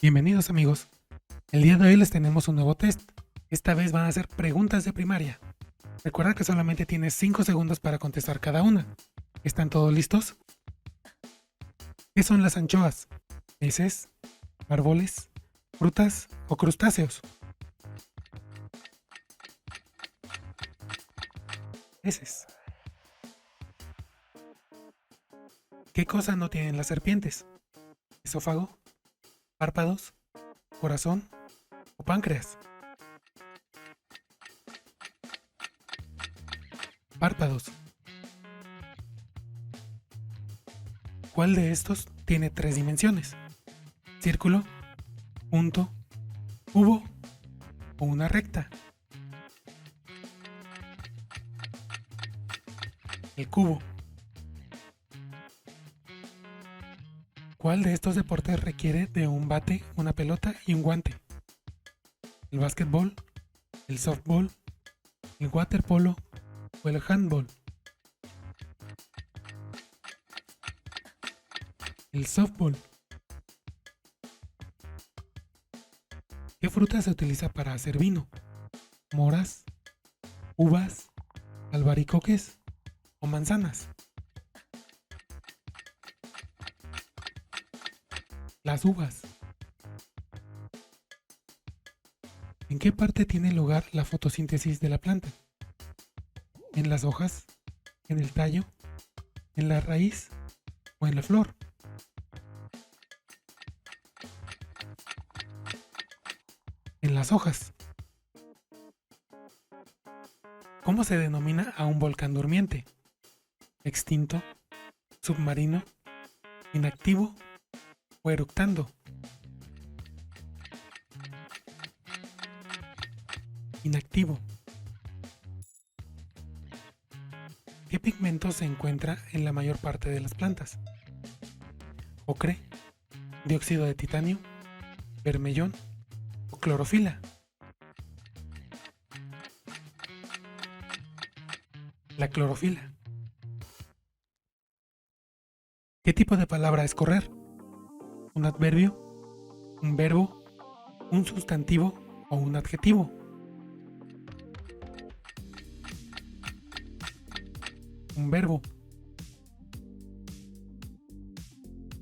Bienvenidos amigos, el día de hoy les tenemos un nuevo test. Esta vez van a ser preguntas de primaria. Recuerda que solamente tienes 5 segundos para contestar cada una. ¿Están todos listos? ¿Qué son las anchoas? ¿Peces, árboles, frutas o crustáceos? Peces. ¿Qué cosa no tienen las serpientes? ¿Esófago, párpados, corazón o páncreas? Párpados. ¿Cuál de estos tiene 3 dimensiones? ¿Círculo, punto, cubo o una recta? El cubo. ¿Cuál de estos deportes requiere de un bate, una pelota y un guante? ¿El básquetbol, el softball, el waterpolo o el handball? El softball. ¿Qué fruta se utiliza para hacer vino? ¿Moras, uvas, albaricoques o manzanas? Las uvas. ¿En qué parte tiene lugar la fotosíntesis de la planta? ¿En las hojas, en el tallo, en la raíz o en la flor? En las hojas. ¿Cómo se denomina a un volcán durmiente? ¿Extinto, submarino, inactivo o eructando? Inactivo. ¿Qué pigmento se encuentra en la mayor parte de las plantas? ¿Ocre, dióxido de titanio, bermellón o clorofila? La clorofila. ¿Qué tipo de palabra es correr? ¿Un adverbio, un verbo, un sustantivo o un adjetivo? Un verbo.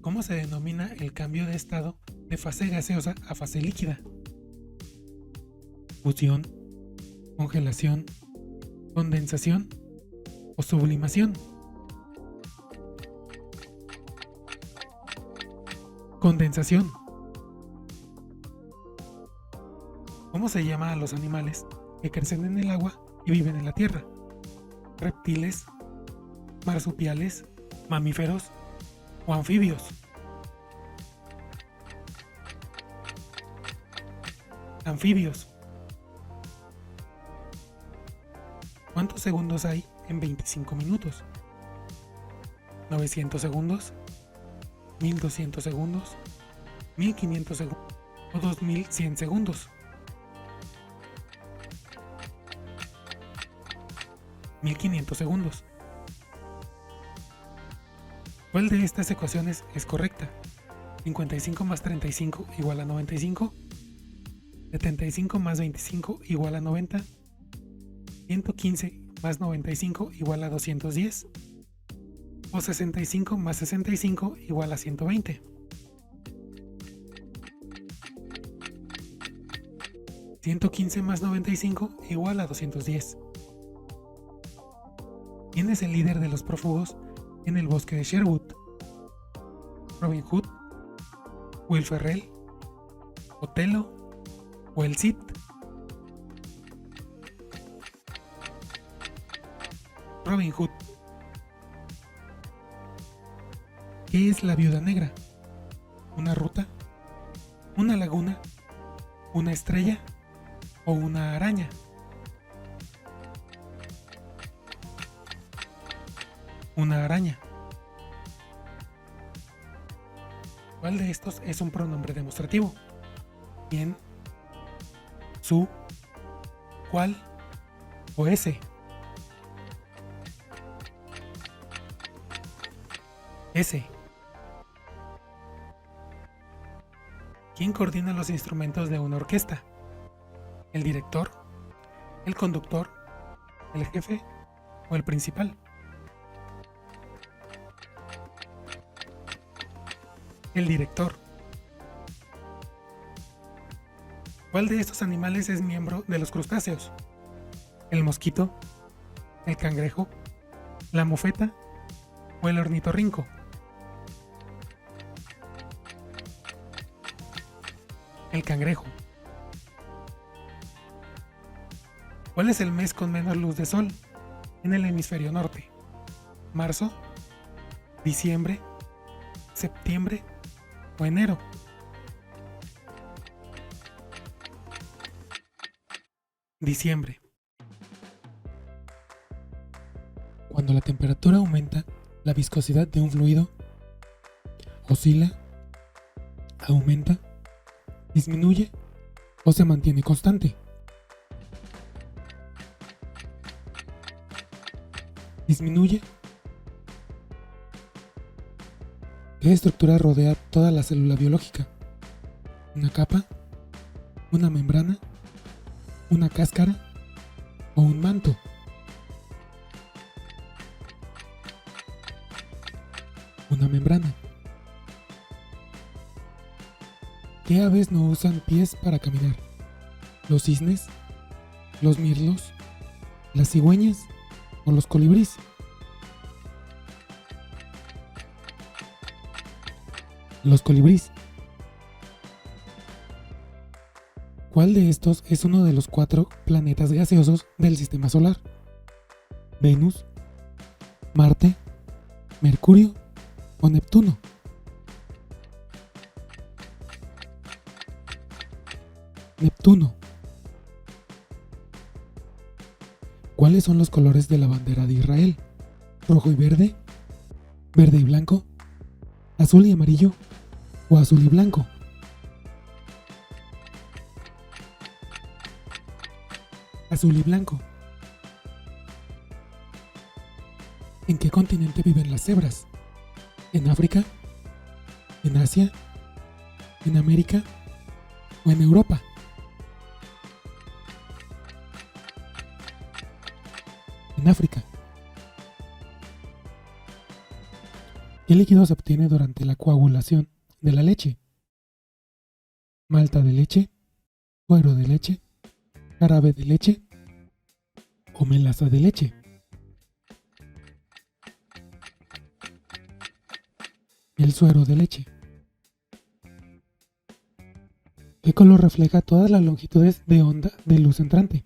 ¿Cómo se denomina el cambio de estado de fase gaseosa a fase líquida? Fusión, congelación, condensación o sublimación. Condensación. ¿Cómo se llama a los animales que crecen en el agua y viven en la tierra? Reptiles, marsupiales, mamíferos o anfibios. Anfibios. ¿Cuántos segundos hay en 25 minutos? ¿900 segundos? ¿1200 segundos? ¿1500 segundos? ¿O 2100 segundos? 1500 segundos. ¿Cuál de estas ecuaciones es correcta? 55 más 35 igual a 95, 75 más 25 igual a 90, 115 más 95 igual a 210 o 65 más 65 igual a 120. 115 más 95 igual a 210. ¿Quién es el líder de los prófugos en el bosque de Sherwood? ¿Robin Hood, Will Ferrell, Otelo o el Cid? Robin Hood. ¿Qué es la viuda negra? ¿Una ruta, una laguna, una estrella o una araña? Una araña. ¿Cuál de estos es un pronombre demostrativo? ¿Quién, su, cuál o ese? Ese. ¿Quién coordina los instrumentos de una orquesta? ¿El director, el conductor, el jefe o el principal? El director. ¿Cuál de estos animales es miembro de los crustáceos? ¿El mosquito, el cangrejo, la mofeta o el ornitorrinco? El cangrejo. ¿Cuál es el mes con menos luz de sol en el hemisferio norte? ¿Marzo, diciembre, septiembre o enero? Diciembre. Cuando la temperatura aumenta, la viscosidad de un fluido oscila, aumenta, disminuye o se mantiene constante. Disminuye. ¿Qué estructura rodea toda la célula biológica? ¿Una capa? ¿Una membrana? ¿Una cáscara? ¿O un manto? Una membrana. ¿Qué aves no usan pies para caminar? ¿Los cisnes? ¿Los mirlos? ¿Las cigüeñas? ¿O los colibríes? Los colibríes. ¿Cuál de estos es uno de los 4 planetas gaseosos del sistema solar? ¿Venus, Marte, Mercurio o Neptuno? Neptuno. ¿Cuáles son los colores de la bandera de Israel? ¿Rojo y verde? ¿Verde y blanco? ¿Azul y amarillo? ¿O azul y blanco? Azul y blanco. ¿En qué continente viven las cebras? ¿En África? ¿En Asia? ¿En América? ¿O en Europa? En África. ¿Qué líquido se obtiene durante la coagulación de la leche? ¿Malta de leche? ¿Suero de leche? ¿Jarabe de leche? ¿O melaza de leche? El suero de leche. ¿Qué color refleja todas las longitudes de onda de luz entrante?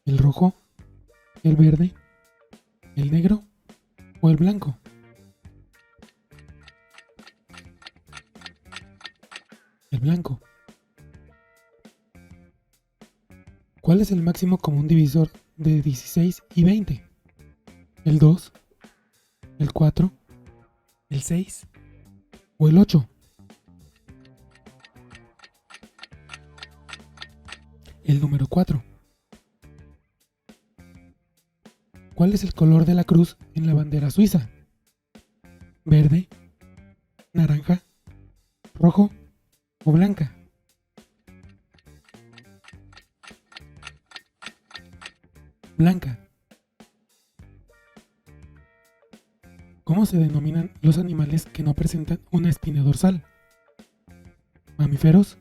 ¿El rojo? ¿El verde? ¿El negro? ¿O el blanco? El blanco. ¿Cuál es el máximo común divisor de 16 y 20? ¿El 2? ¿El 4? ¿El 6? ¿O el 8? El número 4. ¿Cuál es el color de la cruz en la bandera suiza? ¿Verde? ¿Naranja? ¿Rojo? ¿O blanca? Blanca. ¿Cómo se denominan los animales que no presentan una espina dorsal? ¿Mamíferos?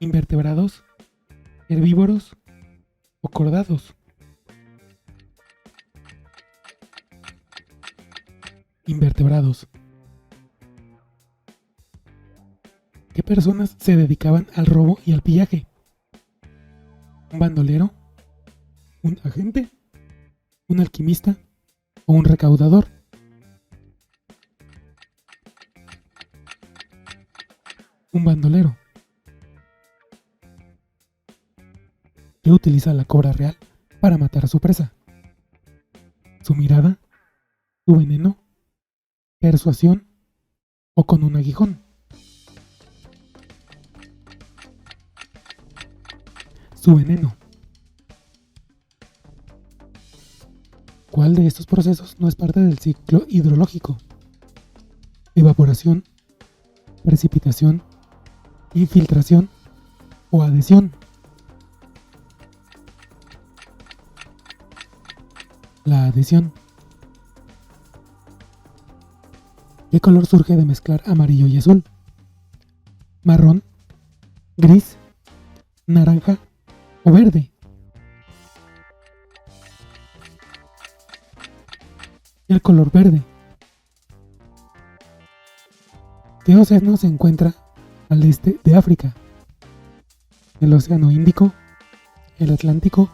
¿Invertebrados? ¿Herbívoros? ¿O cordados? Invertebrados. ¿Qué personas se dedicaban al robo y al pillaje? ¿Un bandolero? ¿Un agente? ¿Un alquimista? ¿O un recaudador? Un bandolero. ¿Qué utiliza la cobra real para matar a su presa? ¿Su mirada? ¿Su veneno? ¿Persuasión? ¿O con un aguijón? Su veneno. ¿Cuál de estos procesos no es parte del ciclo hidrológico? Evaporación, precipitación, infiltración o adhesión. La adhesión. ¿Qué color surge de mezclar amarillo y azul? ¿Marrón, gris, naranja o verde? El color verde. ¿Qué océano se encuentra al este de África? ¿El Océano Índico, el Atlántico,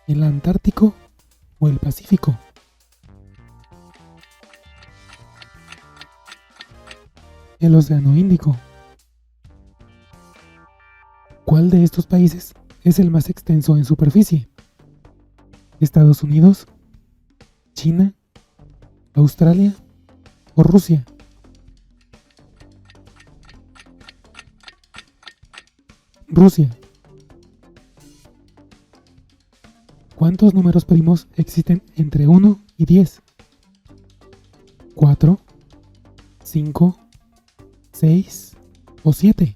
el Antártico o el Pacífico? El Océano Índico. ¿Cuál de estos países es el más extenso en superficie? ¿Estados Unidos, China, Australia o Rusia? Rusia. ¿Cuántos números primos existen entre 1 y 10? 4, 5, 6 o 7.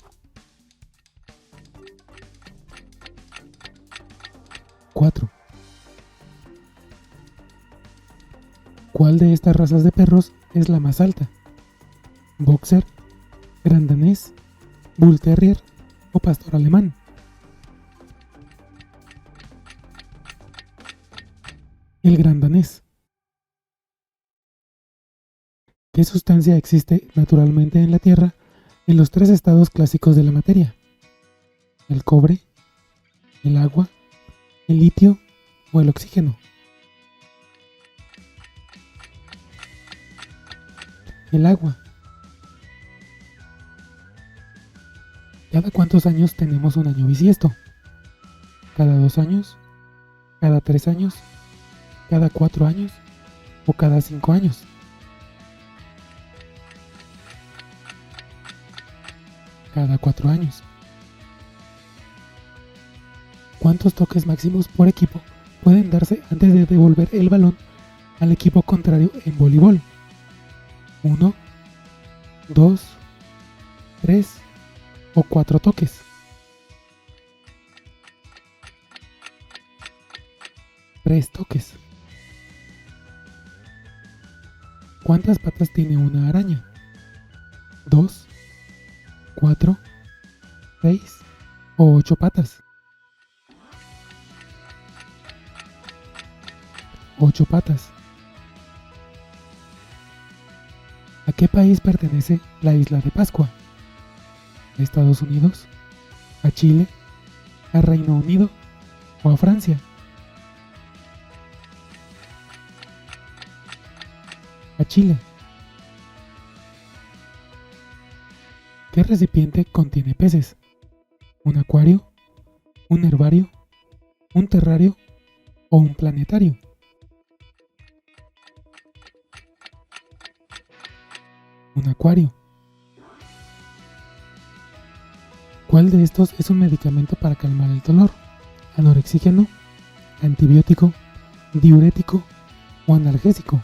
4. ¿Cuál de estas razas de perros es la más alta? ¿Boxer, Gran Danés, Bull Terrier o Pastor Alemán? El Gran Danés. ¿Qué sustancia existe naturalmente en la Tierra en los 3 estados clásicos de la materia? ¿El cobre, el agua, el litio o el oxígeno? El agua. ¿Cada cuántos años tenemos un año bisiesto? ¿Cada 2 años? ¿Cada 3 años? ¿Cada 4 años? ¿O cada 5 años? Cada 4 años. ¿Cuántos toques máximos por equipo pueden darse antes de devolver el balón al equipo contrario en voleibol? 1, 2, 3 o 4 toques. 3 toques. ¿Cuántas patas tiene una araña? 2, 4, 6 o 8 patas. 8 patas. ¿A qué país pertenece la isla de Pascua? ¿A Estados Unidos? ¿A Chile? ¿A Reino Unido? ¿O a Francia? A Chile. ¿Qué recipiente contiene peces? ¿Un acuario? ¿Un herbario? ¿Un terrario? ¿O un planetario? Un acuario. ¿Cuál de estos es un medicamento para calmar el dolor? ¿Anorexígeno, antibiótico, diurético o analgésico?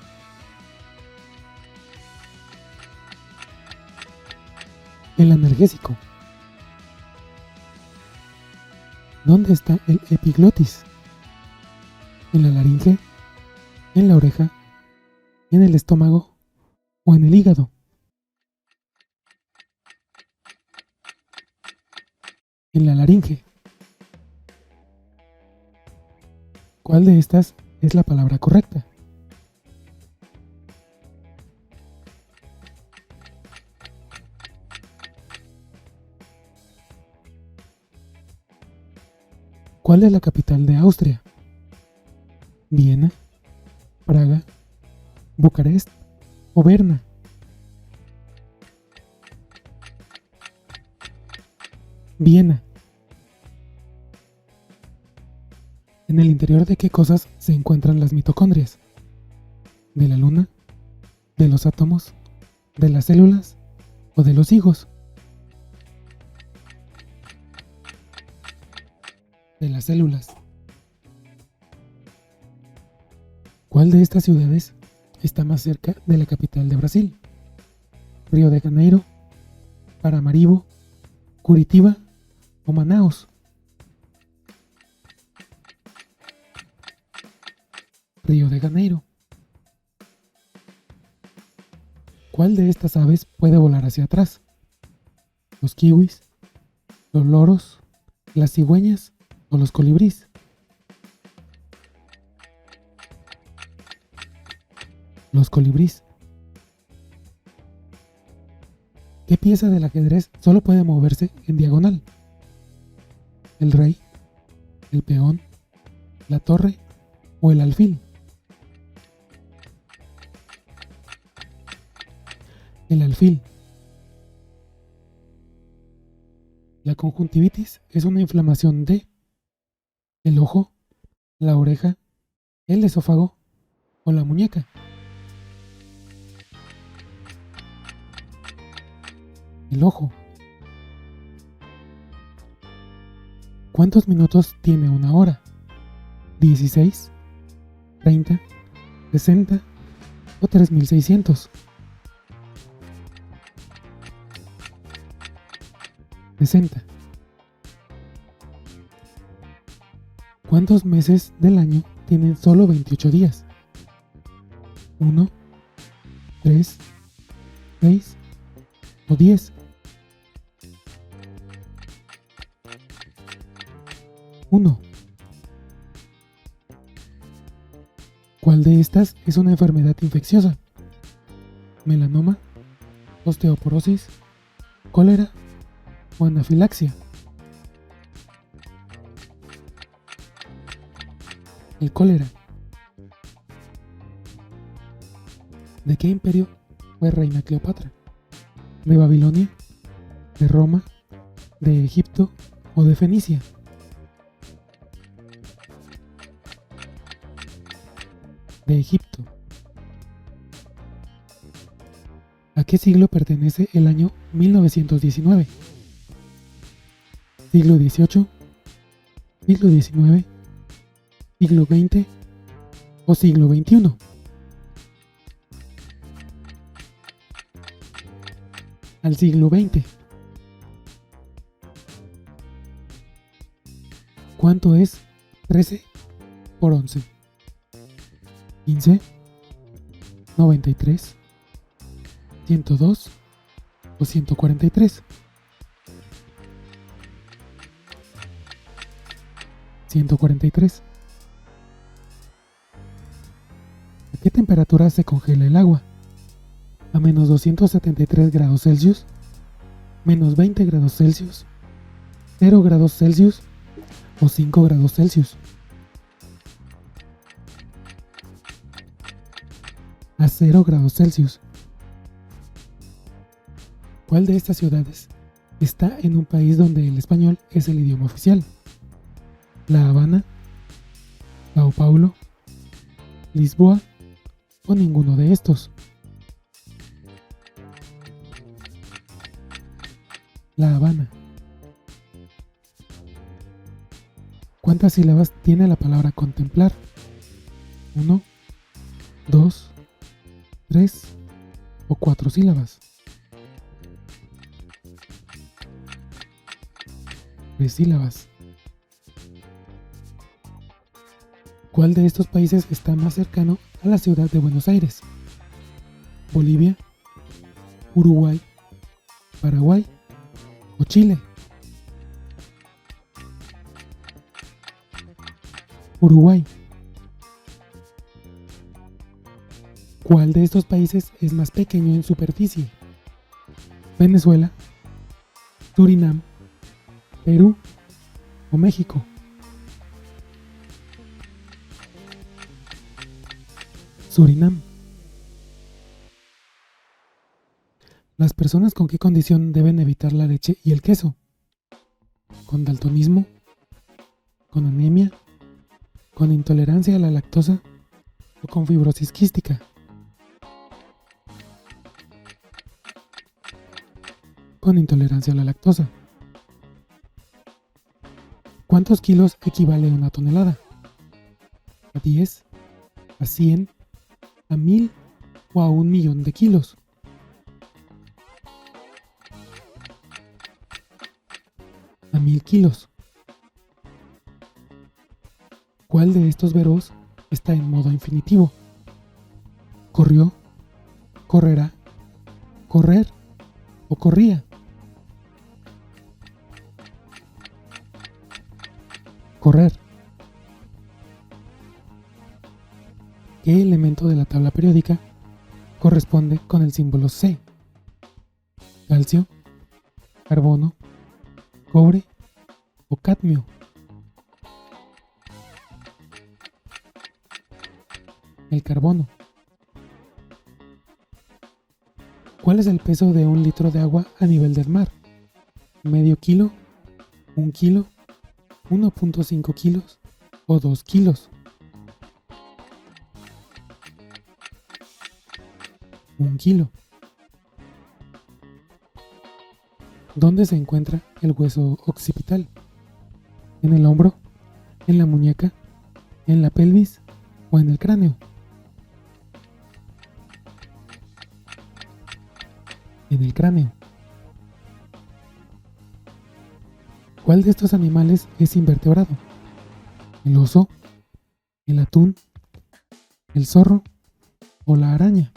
El analgésico. ¿Dónde está el epiglotis? ¿En la laringe? ¿En la oreja? ¿En el estómago? ¿O en el hígado? En la laringe. ¿Cuál de estas es la palabra correcta? ¿Cuál es la capital de Austria? ¿Viena, Praga, Bucarest o Berna? Viena. ¿En el interior de qué cosas se encuentran las mitocondrias? ¿De la luna? ¿De los átomos? ¿De las células? ¿O de los higos? De las células. ¿Cuál de estas ciudades está más cerca de la capital de Brasil? ¿Río de Janeiro, Paramaribo, Curitiba o Manaos. Río de Janeiro. ¿Cuál de estas aves puede volar hacia atrás? ¿Los kiwis, los loros, las cigüeñas o los colibríes? Los colibríes. ¿Qué pieza del ajedrez solo puede moverse en diagonal? ¿El rey, el peón, la torre o el alfil? El alfil. La conjuntivitis es una inflamación de el ojo, la oreja, el esófago o la muñeca. El ojo. ¿Cuántos minutos tiene una hora? ¿16, 30, 60 o 3600? 60. ¿Cuántos meses del año tienen solo 28 días? 1, 3, 6 o 10. 1. ¿Cuál de estas es una enfermedad infecciosa? ¿Melanoma, osteoporosis, cólera o anafilaxia? El cólera. ¿De qué imperio fue reina Cleopatra? ¿De Babilonia, de Roma, de Egipto o de Fenicia? De Egipto. ¿A qué siglo pertenece el año 1919? ¿Siglo XVIII, siglo XIX, siglo XX o siglo XXI? Al siglo XX. ¿Cuánto es 13 por 11? 15, 93, 102 o 143. 143. ¿A qué temperatura se congela el agua? ¿A menos 273 grados Celsius? ¿Menos 20 grados Celsius? ¿0 grados Celsius o 5 grados Celsius? A 0 grados Celsius. ¿Cuál de estas ciudades está en un país donde el español es el idioma oficial? ¿La Habana, Sao Paulo, Lisboa o ninguno de estos? La Habana. ¿Cuántas sílabas tiene la palabra contemplar? 1, 2, 3 o 4 sílabas. 3 sílabas. ¿Cuál de estos países está más cercano a la ciudad de Buenos Aires? ¿Bolivia, Uruguay, Paraguay o Chile? Uruguay. ¿Cuál de estos países es más pequeño en superficie? ¿Venezuela, Surinam, Perú o México? Surinam. ¿Las personas con qué condición deben evitar la leche y el queso? ¿Con daltonismo? ¿Con anemia? ¿Con intolerancia a la lactosa? ¿O con fibrosis quística? Con intolerancia a la lactosa. ¿Cuántos kilos equivale a una tonelada? ¿A 10? ¿A 100? ¿A 1000? ¿O a 1.000.000 de kilos? a 1000 kilos. ¿Cuál de estos verbos está en modo infinitivo? ¿Corrió, correrá, correr o corría? Correr. ¿Qué elemento de la tabla periódica corresponde con el símbolo C? ¿Calcio, carbono, cobre o cadmio? El carbono. ¿Cuál es el peso de un litro de agua a nivel del mar? ¿Medio kilo, 1 kilo, 1.5 kilos o 2 kilos? 1 kilo. ¿Dónde se encuentra el hueso occipital? ¿En el hombro, en la muñeca, en la pelvis o en el cráneo? En el cráneo. ¿Cuál de estos animales es invertebrado? ¿El oso, el atún, el zorro o la araña?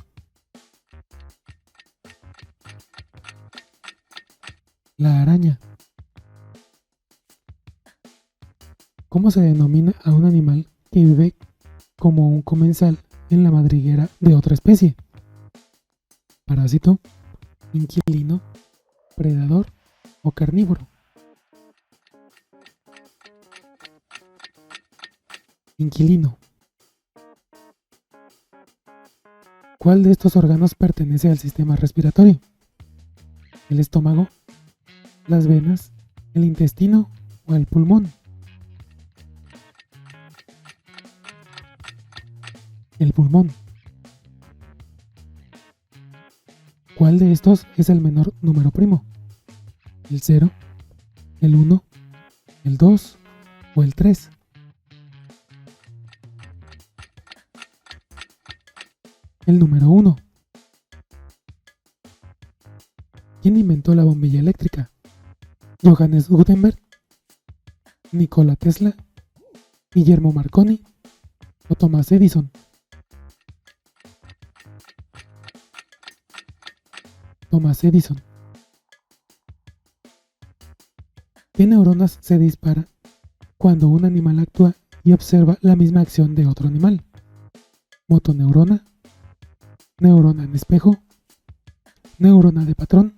La araña. ¿Cómo se denomina a un animal que vive como un comensal en la madriguera de otra especie? ¿Parásito, inquilino, predador o carnívoro? Inquilino. ¿Cuál de estos órganos pertenece al sistema respiratorio? ¿El estómago, las venas, el intestino o el pulmón? El pulmón. ¿Cuál de estos es el menor número primo? ¿El 0, el 1, el 2 o el 3? El número 1. ¿Quién inventó la bombilla eléctrica? ¿Johannes Gutenberg, Nikola Tesla, Guillermo Marconi o Thomas Edison? Thomas Edison. ¿Qué neuronas se dispara cuando un animal actúa y observa la misma acción de otro animal? ¿Motoneurona, neurona en espejo, neurona de patrón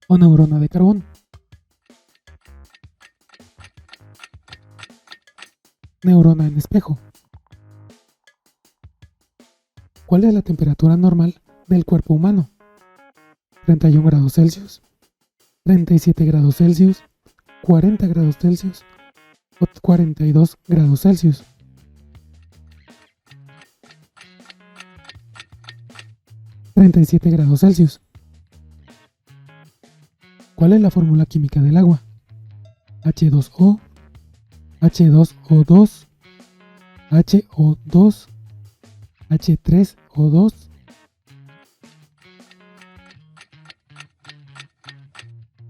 o neurona de carbón? Neurona en espejo. ¿Cuál es la temperatura normal del cuerpo humano? 31 grados Celsius, 37 grados Celsius, 40 grados Celsius o 42 grados Celsius. 37 grados Celsius. ¿Cuál es la fórmula química del agua? H2O, H2O2, HO2, H3O2,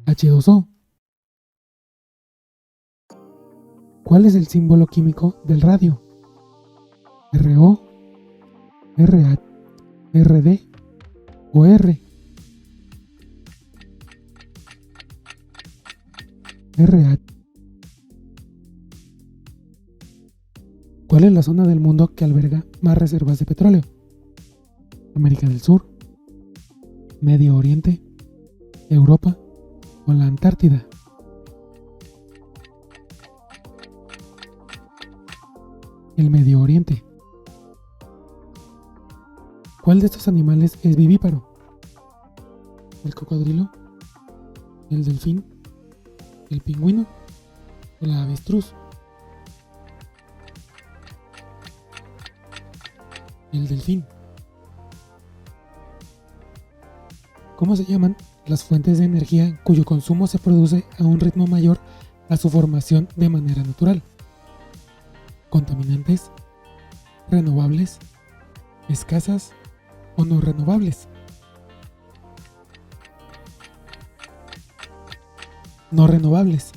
H2O. ¿Cuál es el símbolo químico del radio? RO, RH, RD o R. RH. ¿Cuál es la zona del mundo que alberga más reservas de petróleo? ¿América del Sur, Medio Oriente, Europa o la Antártida? El Medio Oriente. ¿Cuál de estos animales es vivíparo? ¿El cocodrilo, el delfín, el pingüino o la avestruz? El delfín. ¿Cómo se llaman las fuentes de energía cuyo consumo se produce a un ritmo mayor a su formación de manera natural? ¿Contaminantes, renovables, escasas o no renovables? no renovables.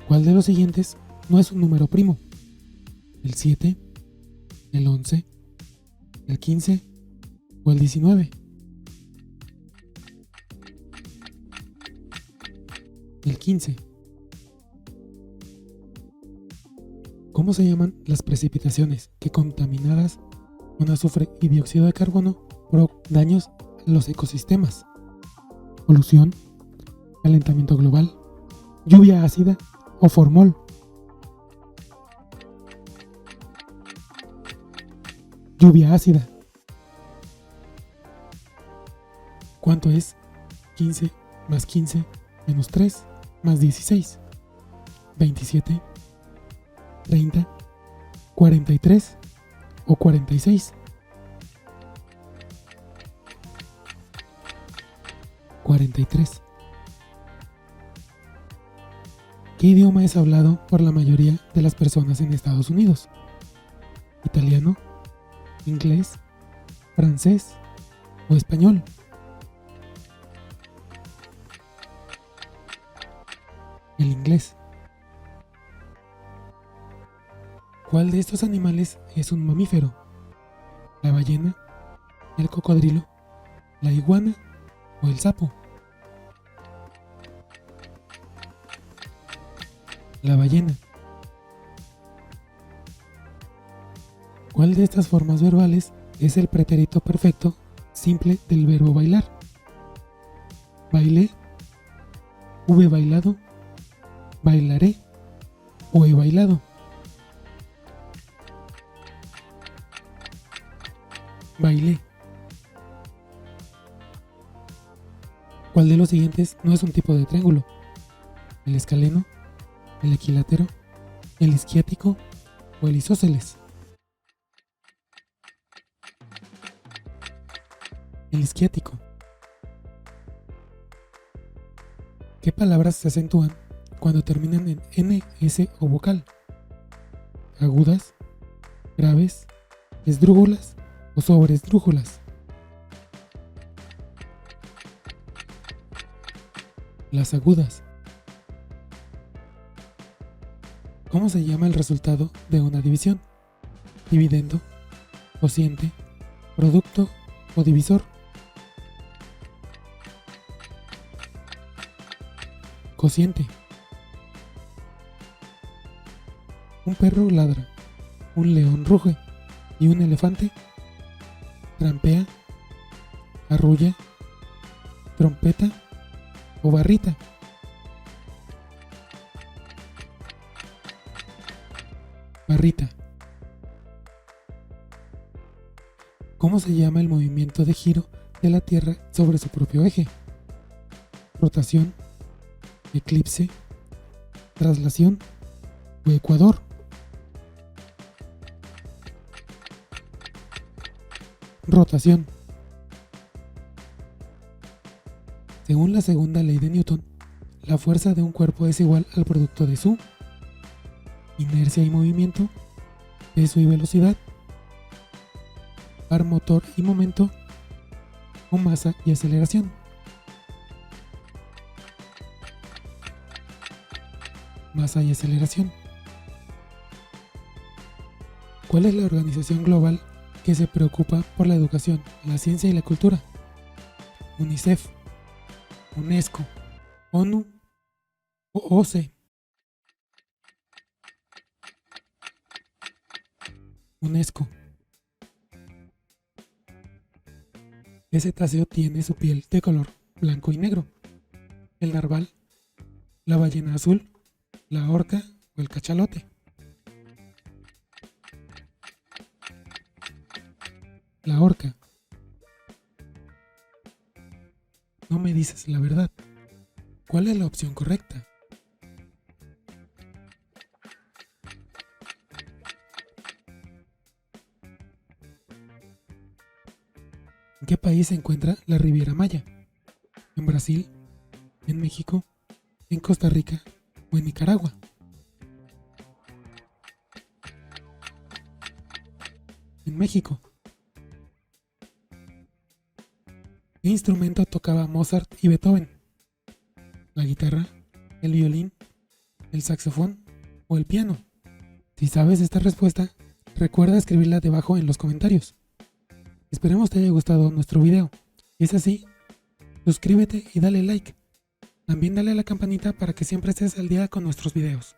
¿Cuál de los siguientes no es un número primo? ¿El 7, el 11, el 15 o el 19? El 15. ¿Cómo se llaman las precipitaciones que contaminadas con azufre y dióxido de carbono provocan daños a los ecosistemas? Polución, calentamiento global, lluvia ácida o formol. Lluvia ácida. ¿Cuánto es 15 más 15 menos 3 más 16? 27, 30, 43 o 46. 43. ¿Qué idioma es hablado por la mayoría de las personas en Estados Unidos? ¿Italiano, inglés, francés o español? El inglés. ¿Cuál de estos animales es un mamífero? ¿La ballena, el cocodrilo, la iguana o el sapo? La ballena. ¿Cuál de estas formas verbales es el pretérito perfecto simple del verbo bailar? ¿Bailé, hube bailado, bailaré o he bailado? Bailé. ¿Cuál de los siguientes no es un tipo de triángulo? ¿El escaleno, el equilátero, el isquiático o el isósceles? El isquiático. ¿Qué palabras se acentúan cuando terminan en N, S o vocal? ¿Agudas, graves, esdrújulas o sobreesdrújulas? Las agudas. ¿Cómo se llama el resultado de una división? ¿Dividendo, cociente, producto o divisor? Cociente. Un perro ladra, un león ruge y un elefante trampea, arrulla, trompeta o barrita. Barrita. ¿Cómo se llama el movimiento de giro de la Tierra sobre su propio eje? Rotación, eclipse, traslación o ecuador. Rotación. Según la segunda ley de Newton, la fuerza de un cuerpo es igual al producto de su inercia y movimiento, peso y velocidad, par motor y momento, o masa y aceleración. Masa y aceleración. ¿Cuál es la organización global que se preocupa por la educación, la ciencia y la cultura? UNICEF, UNESCO, ONU o OCE. UNESCO. ¿Qué cetáceo tiene su piel de color blanco y negro? ¿El narval, la ballena azul, la orca o el cachalote? La orca. No me dices la verdad. ¿Cuál es la opción correcta? ¿En qué país se encuentra la Riviera Maya? ¿En Brasil, en México, en Costa Rica o en Nicaragua? En México. ¿Qué instrumento tocaba Mozart y Beethoven? la guitarra, el violín, el saxofón o el piano? Si sabes esta respuesta, recuerda escribirla debajo en los comentarios. Esperemos te haya gustado nuestro video. Si es así, suscríbete y dale like. También dale a la campanita para que siempre estés al día con nuestros videos.